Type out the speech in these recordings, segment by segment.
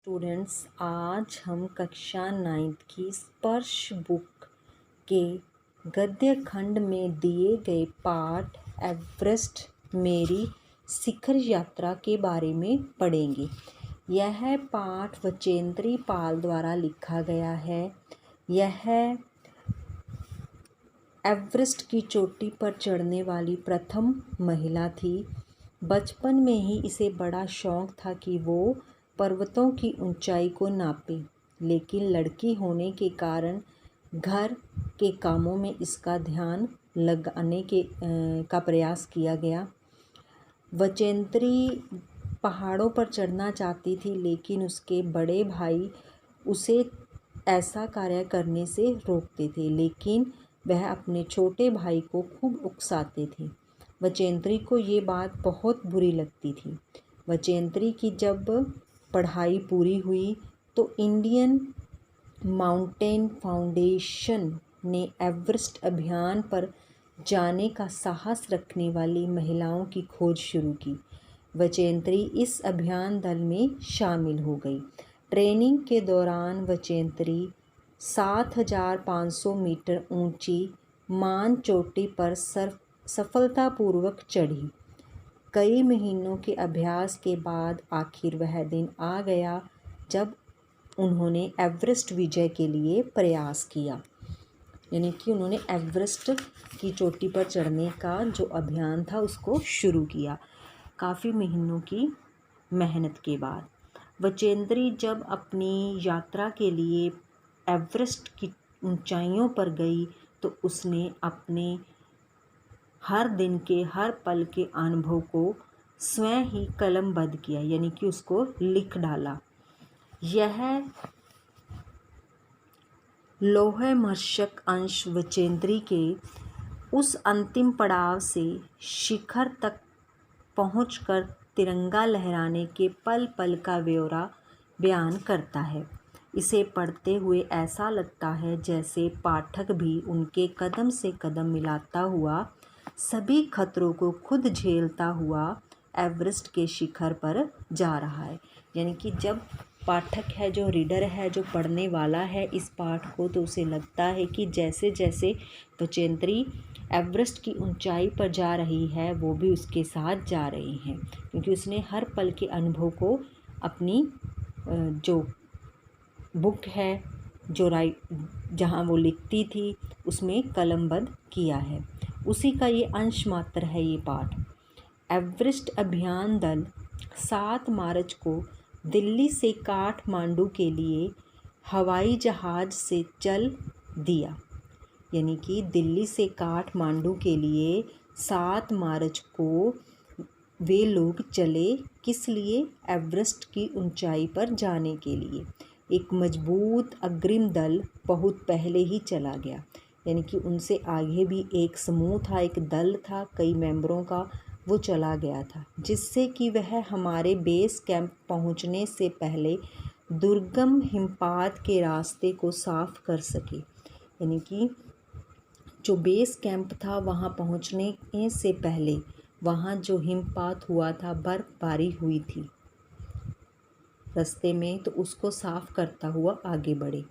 Students, आज हम कक्षा 9th की स्पर्श बुक के गद्य खंड में दिए गए पाठ एवरेस्ट मेरी शिखर यात्रा के बारे में पढ़ेंगे। यह पाठ वचेंद्री पाल द्वारा लिखा गया है। यह एवरेस्ट की चोटी पर चढ़ने वाली प्रथम महिला थी। बचपन में ही इसे बड़ा शौक था कि वो पर्वतों की ऊंचाई को नापे, लेकिन लड़की होने के कारण घर के कामों में इसका ध्यान लगाने का प्रयास किया गया। वचेंद्री पहाड़ों पर चढ़ना चाहती थी, लेकिन उसके बड़े भाई उसे ऐसा कार्य करने से रोकते थे, लेकिन वह अपने छोटे भाई को खूब उकसाते थे। वचेंद्री को ये बात बहुत बुरी लगती थी। वचेंद्री की जब पढ़ाई पूरी हुई तो इंडियन माउंटेन फाउंडेशन ने एवरेस्ट अभियान पर जाने का साहस रखने वाली महिलाओं की खोज शुरू की। वचेंद्री इस अभियान दल में शामिल हो गई। ट्रेनिंग के दौरान वचेंद्री 7,500 मीटर ऊंची मान चोटी पर सफलतापूर्वक चढ़ी। कई महीनों के अभ्यास के बाद आखिर वह दिन आ गया जब उन्होंने एवरेस्ट विजय के लिए प्रयास किया, यानी कि उन्होंने एवरेस्ट की चोटी पर चढ़ने का जो अभियान था उसको शुरू किया काफ़ी महीनों की मेहनत के बाद। वचेंद्री जब अपनी यात्रा के लिए एवरेस्ट की ऊंचाइयों पर गई तो उसने अपने हर दिन के हर पल के अनुभव को स्वयं ही कलमबद्ध किया, यानी कि उसको लिख डाला। यह लोहमर्शक अंश वचेंद्री के उस अंतिम पड़ाव से शिखर तक पहुंचकर तिरंगा लहराने के पल पल का ब्यौरा बयान करता है। इसे पढ़ते हुए ऐसा लगता है जैसे पाठक भी उनके कदम से कदम मिलाता हुआ सभी खतरों को खुद झेलता हुआ एवरेस्ट के शिखर पर जा रहा है। यानी कि जब पाठक है, जो रीडर है, जो पढ़ने वाला है इस पाठ को, तो उसे लगता है कि जैसे जैसे वचेंद्री एवरेस्ट की ऊंचाई पर जा रही है वो भी उसके साथ जा रही हैं, क्योंकि उसने हर पल के अनुभव को अपनी जो बुक है, जहाँ वो लिखती थी उसमें कलमबद्ध किया है। उसी का ये अंश मात्र है ये पाठ। एवरेस्ट अभियान दल 7 मार्च को दिल्ली से काठमांडू के लिए हवाई जहाज़ से चल दिया। यानी कि दिल्ली से काठमांडू के लिए 7 मार्च को वे लोग चले, किस लिए? एवरेस्ट की ऊंचाई पर जाने के लिए। एक मजबूत अग्रिम दल बहुत पहले ही चला गया, यानी कि उनसे आगे भी एक समूह था, एक दल था कई मेंबरों का, वो चला गया था, जिससे कि वह हमारे बेस कैंप पहुंचने से पहले दुर्गम हिमपात के रास्ते को साफ कर सके। यानी कि जो बेस कैंप था वहाँ पहुँचने से पहले वहाँ जो हिमपात हुआ था, बर्फबारी हुई थी रास्ते में, तो उसको साफ करता हुआ आगे बढ़े।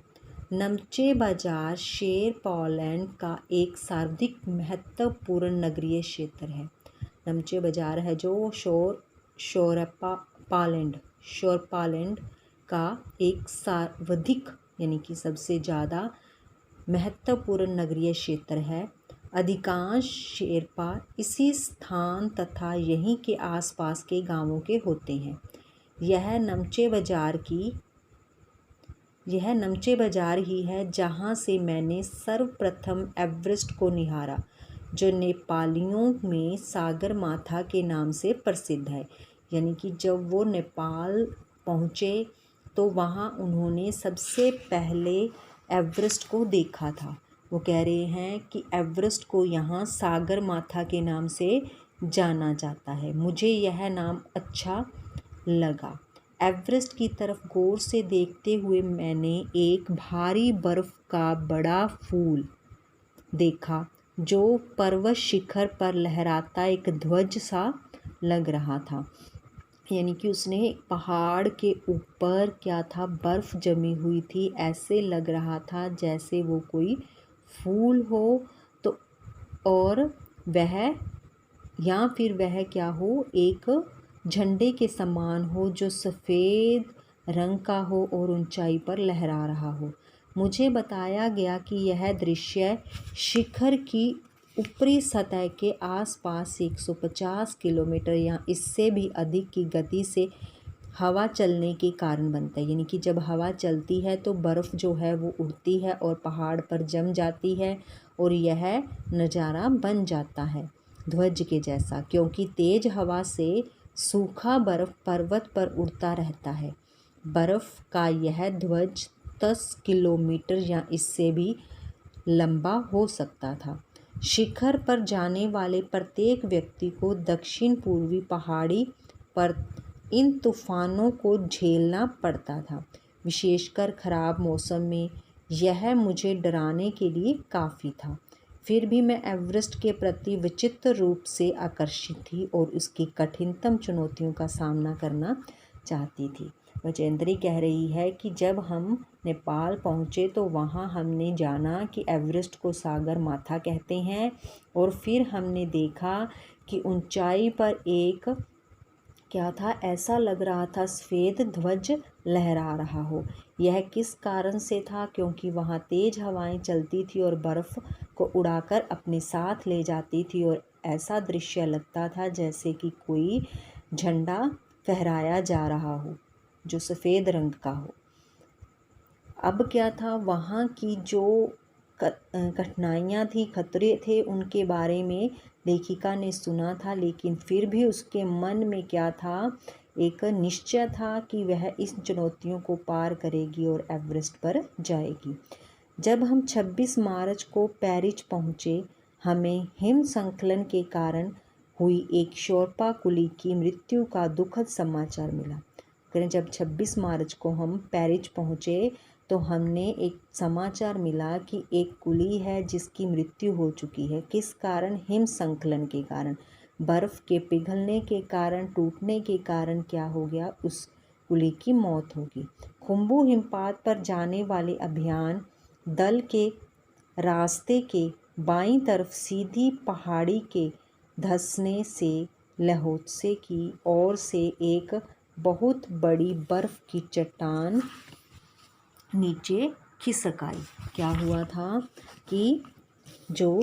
नमचे बाजार शेर पोलैंड का एक सर्वाधिक महत्वपूर्ण नगरीय क्षेत्र है। नमचे बाजार है जो शोरपालैंड का एक सर्वाधिक, यानी कि सबसे ज़्यादा महत्वपूर्ण नगरीय क्षेत्र है। अधिकांश शेरपा इसी स्थान तथा यहीं के आसपास के गांवों के होते हैं। यह नमचे बाजार ही है जहां से मैंने सर्वप्रथम एवरेस्ट को निहारा, जो नेपालियों में सागर माथा के नाम से प्रसिद्ध है। यानी कि जब वो नेपाल पहुँचे तो वहाँ उन्होंने सबसे पहले एवरेस्ट को देखा था। वो कह रहे हैं कि एवरेस्ट को यहाँ सागर माथा के नाम से जाना जाता है। मुझे यह नाम अच्छा लगा। एवरेस्ट की तरफ गौर से देखते हुए मैंने एक भारी बर्फ का बड़ा फूल देखा जो पर्वत शिखर पर लहराता एक ध्वज सा लग रहा था। यानी कि उसने एक पहाड़ के ऊपर क्या था, बर्फ़ जमी हुई थी, ऐसे लग रहा था जैसे वो कोई फूल हो तो, और वह या फिर वह क्या हो, एक झंडे के समान हो जो सफ़ेद रंग का हो और ऊंचाई पर लहरा रहा हो। मुझे बताया गया कि यह दृश्य शिखर की ऊपरी सतह के आसपास 150 किलोमीटर या इससे भी अधिक की गति से हवा चलने के कारण बनता है। यानी कि जब हवा चलती है तो बर्फ़ जो है वो उड़ती है और पहाड़ पर जम जाती है और यह नज़ारा बन जाता है ध्वज के जैसा, क्योंकि तेज़ हवा से सूखा बर्फ़ पर्वत पर उड़ता रहता है। बर्फ़ का यह ध्वज 10 किलोमीटर या इससे भी लंबा हो सकता था। शिखर पर जाने वाले प्रत्येक व्यक्ति को दक्षिण पूर्वी पहाड़ी पर इन तूफ़ानों को झेलना पड़ता था। विशेषकर ख़राब मौसम में यह मुझे डराने के लिए काफ़ी था। फिर भी मैं एवरेस्ट के प्रति विचित्र रूप से आकर्षित थी और उसकी कठिनतम चुनौतियों का सामना करना चाहती थी। बचेंद्री कह रही है कि जब हम नेपाल पहुँचे तो वहाँ हमने जाना कि एवरेस्ट को सागर माथा कहते हैं, और फिर हमने देखा कि ऊंचाई पर एक क्या था, ऐसा लग रहा था सफ़ेद ध्वज लहरा रहा हो। यह किस कारण से था? क्योंकि वहाँ तेज़ हवाएं चलती थी और बर्फ़ को उड़ाकर अपने साथ ले जाती थी और ऐसा दृश्य लगता था जैसे कि कोई झंडा फहराया जा रहा हो जो सफ़ेद रंग का हो। अब क्या था, वहाँ की जो कठिनाइयाँ थी, खतरे थे, उनके बारे में लेखिका ने सुना था, लेकिन फिर भी उसके मन में क्या था, एक निश्चय था कि वह इस चुनौतियों को पार करेगी और एवरेस्ट पर जाएगी। जब हम 26 मार्च को पेरिस पहुँचे, हमें हिमस्खलन के कारण हुई एक शोरपा कुली की मृत्यु का दुखद समाचार मिला। जब 26 मार्च को हम पेरिस पहुँचे तो हमने एक समाचार मिला कि एक कुली है जिसकी मृत्यु हो चुकी है। किस कारण? हिमस्खलन के कारण, बर्फ़ के पिघलने के कारण, टूटने के कारण क्या हो गया, उस कुली की मौत होगी। खुम्बू हिमपात पर जाने वाले अभियान दल के रास्ते के बाईं तरफ सीधी पहाड़ी के धंसने से लहोत्से की ओर से एक बहुत बड़ी बर्फ़ की चट्टान नीचे खिसक आई। क्या हुआ था कि जो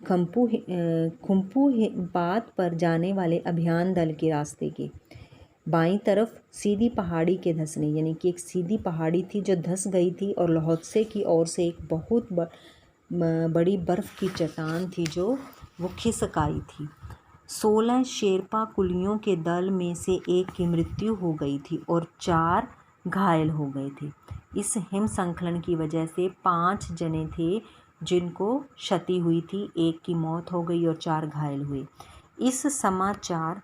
खुम्पू हिमपात पर जाने वाले अभियान दल के रास्ते के बाईं तरफ सीधी पहाड़ी के धंसने, यानी कि एक सीधी पहाड़ी थी जो धंस गई थी और लहोत्से की ओर से एक बहुत बड़ी बर्फ़ की चट्टान थी जो वो खिसक आई थी। 16 शेरपा कुलियों के दल में से एक की मृत्यु हो गई थी और 4 घायल हो गए थे। इस हिमस्खलन की वजह से 5 जने थे जिनको क्षति हुई थी, एक की मौत हो गई और 4 घायल हुए। इस समाचार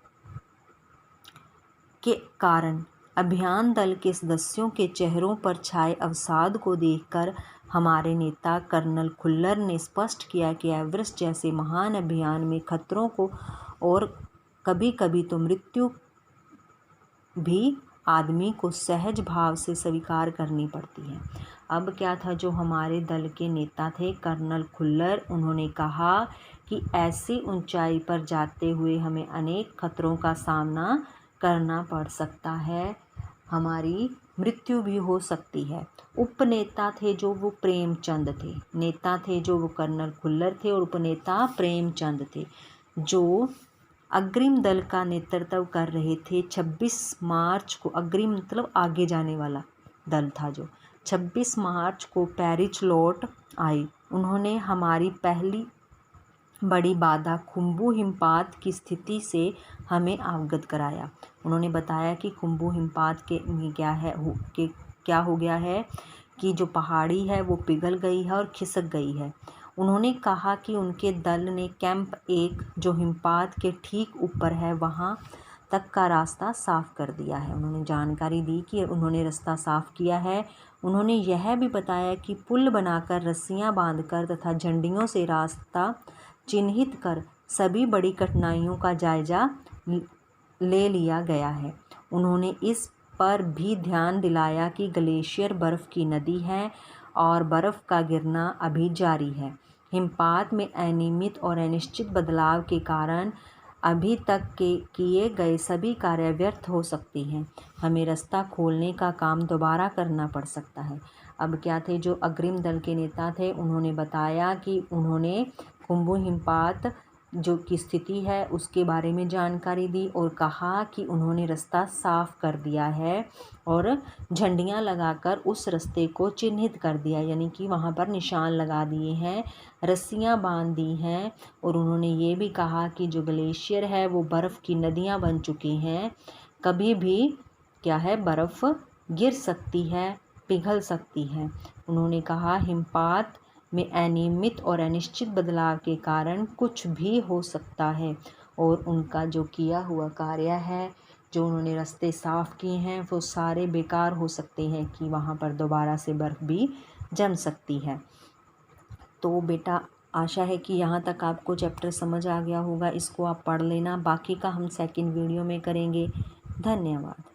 के कारण अभियान दल के सदस्यों के चेहरों पर छाए अवसाद को देखकर हमारे नेता कर्नल खुल्लर ने स्पष्ट किया कि एवरेस्ट जैसे महान अभियान में खतरों को और कभी कभी तो मृत्यु भी आदमी को सहज भाव से स्वीकार करनी पड़ती है। अब क्या था, जो हमारे दल के नेता थे कर्नल खुल्लर, उन्होंने कहा कि ऐसी ऊंचाई पर जाते हुए हमें अनेक खतरों का सामना करना पड़ सकता है, हमारी मृत्यु भी हो सकती है। उपनेता थे जो वो प्रेमचंद थे, नेता थे जो वो कर्नल खुल्लर थे और उपनेता प्रेमचंद थे जो अग्रिम दल का नेतृत्व कर रहे थे। 26 मार्च को, अग्रिम मतलब आगे जाने वाला दल था, जो 26 मार्च को पेरिस लौट आई। उन्होंने हमारी पहली बड़ी बाधा खुम्बू हिमपात की स्थिति से हमें अवगत कराया। उन्होंने बताया कि खुम्बू हिमपात के क्या हो गया है कि जो पहाड़ी है वो पिघल गई है और खिसक गई है। उन्होंने कहा कि उनके दल ने कैंप 1 जो हिमपात के ठीक ऊपर है वहाँ तक का रास्ता साफ़ कर दिया है। उन्होंने जानकारी दी कि उन्होंने रास्ता साफ़ किया है। उन्होंने यह भी बताया कि पुल बनाकर, रस्सियाँ बांधकर तथा झंडियों से रास्ता चिन्हित कर सभी बड़ी कठिनाइयों का जायज़ा ले लिया गया है। उन्होंने इस पर भी ध्यान दिलाया कि ग्लेशियर बर्फ़ की नदी है और बर्फ़ का गिरना अभी जारी है। हिमपात में अनियमित और अनिश्चित बदलाव के कारण अभी तक के किए गए सभी कार्य व्यर्थ हो सकती हैं। हमें रास्ता खोलने का काम दोबारा करना पड़ सकता है। अब क्या थे, जो अग्रिम दल के नेता थे उन्होंने बताया कि उन्होंने खुम्बू हिमपात जो की स्थिति है उसके बारे में जानकारी दी और कहा कि उन्होंने रास्ता साफ कर दिया है और झंडियाँ लगाकर उस रास्ते को चिन्हित कर दिया, यानी कि वहाँ पर निशान लगा दिए हैं, रस्सियाँ बांध दी हैं। और उन्होंने ये भी कहा कि जो ग्लेशियर है वो बर्फ़ की नदियाँ बन चुकी हैं, कभी भी क्या है बर्फ़ गिर सकती है, पिघल सकती है। उन्होंने कहा हिमपात में अनियमित और अनिश्चित बदलाव के कारण कुछ भी हो सकता है और उनका जो किया हुआ कार्य है, जो उन्होंने रास्ते साफ़ किए हैं, वो सारे बेकार हो सकते हैं कि वहाँ पर दोबारा से बर्फ़ भी जम सकती है। तो बेटा आशा है कि यहाँ तक आपको चैप्टर समझ आ गया होगा। इसको आप पढ़ लेना, बाकी का हम सेकंड वीडियो में करेंगे। धन्यवाद।